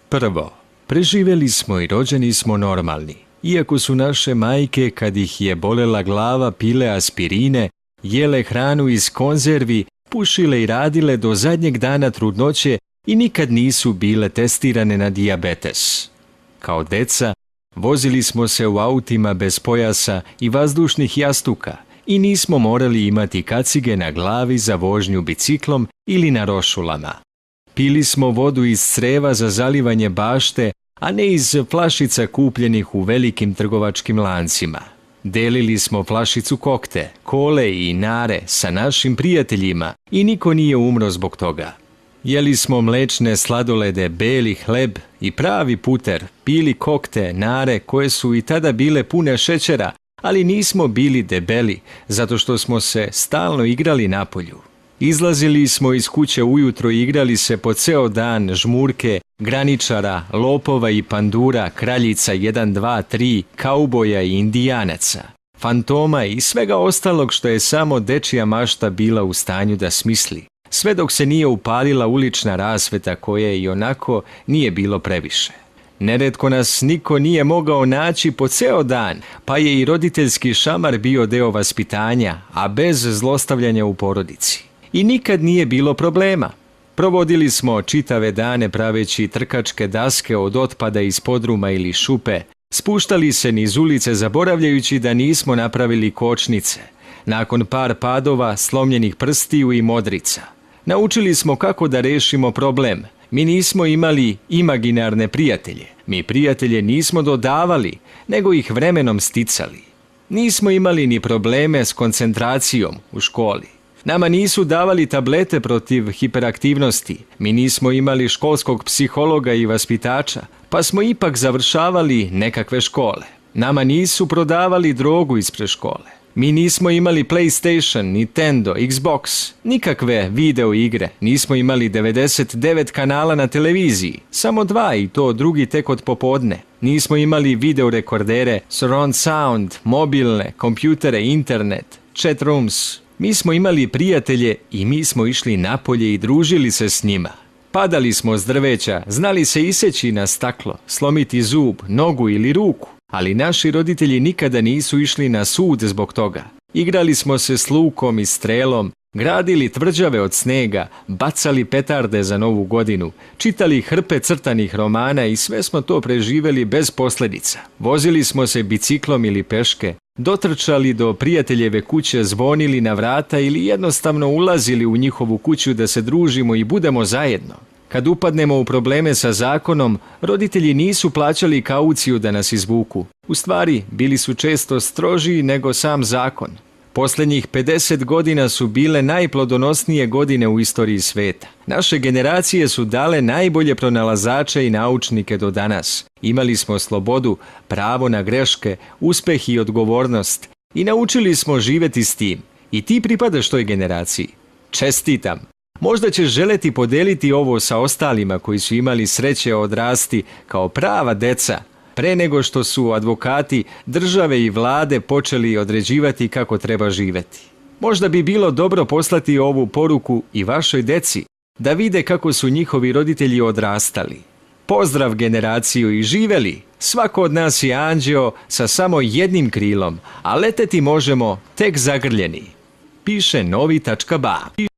Prvo, preživjeli smo i rođeni smo normalni. Iako su naše majke, kad ih je bolela glava, pile aspirine, jele hranu iz konzervi, pušile i radile do zadnjeg dana trudnoće i nikad nisu bile testirane na dijabetes. Kao deca, vozili smo se u autima bez pojasa i vazdušnih jastuka i nismo morali imati kacige na glavi za vožnju biciklom ili na rošulama. Pili smo vodu iz creva za zalivanje bašte, a ne iz flašica kupljenih u velikim trgovačkim lancima. Delili smo flašicu kokte, kole i nare sa našim prijateljima i niko nije umro zbog toga. Jeli smo mlečne sladolede, beli hleb i pravi puter, pili kokte, nare koje su i tada bile pune šećera, ali nismo bili debeli zato što smo se stalno igrali napolju. Izlazili smo iz kuće ujutro i igrali se po ceo dan žmurke, graničara, lopova i pandura, kraljica 1, 2, 3, kauboja i indijanaca, fantoma i svega ostalog što je samo dečija mašta bila u stanju da smisli, sve dok se nije upalila ulična rasveta koje i onako nije bilo previše. Neretko nas niko nije mogao naći po ceo dan, pa je i roditeljski šamar bio deo vaspitanja, a bez zlostavljanja u porodici. I nikad nije bilo problema. Provodili smo čitave dane praveći trkačke daske od otpada iz podruma ili šupe, spuštali se niz ulice zaboravljajući da nismo napravili kočnice, nakon par padova, slomljenih prstiju i modrica. Naučili smo kako da rešimo problem. Mi nismo imali imaginarne prijatelje. Mi prijatelje nismo dodavali, nego ih vremenom sticali. Nismo imali ni probleme s koncentracijom u školi. Nama nisu davali tablete protiv hiperaktivnosti. Mi nismo imali školskog psihologa i vaspitača, pa smo ipak završavali nekakve škole. Nama nisu prodavali drogu ispred škole. Mi nismo imali PlayStation, Nintendo, Xbox, nikakve video igre. Nismo imali 99 kanala na televiziji, samo 2 i to drugi tek od popodne. Nismo imali video rekordere, surround sound, mobilne, kompjutere, internet, chat rooms. Mi smo imali prijatelje i mi smo išli napolje i družili se s njima. Padali smo s drveća, znali se iseći na staklo, slomiti zub, nogu ili ruku. Ali naši roditelji nikada nisu išli na sud zbog toga. Igrali smo se s lukom i strelom, gradili tvrđave od snega, bacali petarde za Novu godinu, čitali hrpe crtanih romana i sve smo to preživjeli bez posljedica. Vozili smo se biciklom ili peške, dotrčali do prijateljeve kuće, zvonili na vrata ili jednostavno ulazili u njihovu kuću da se družimo i budemo zajedno. Kad upadnemo u probleme sa zakonom, roditelji nisu plaćali kauciju da nas izvuku. U stvari, bili su često strožiji nego sam zakon. Posljednjih 50 godina su bile najplodonosnije godine u istoriji sveta. Naše generacije su dale najbolje pronalazače i naučnike do danas. Imali smo slobodu, pravo na greške, uspeh i odgovornost. I naučili smo živjeti s tim. I ti pripadaš toj generaciji. Čestitam! Možda ćeš želeti podeliti ovo sa ostalima koji su imali sreće odrasti kao prava deca, pre nego što su advokati, države i vlade počeli određivati kako treba živjeti. Možda bi bilo dobro poslati ovu poruku i vašoj deci, da vide kako su njihovi roditelji odrastali. Pozdrav generaciju i živeli! Svako od nas je anđeo sa samo jednim krilom, a leteti možemo tek zagrljeni. Piše novi.ba.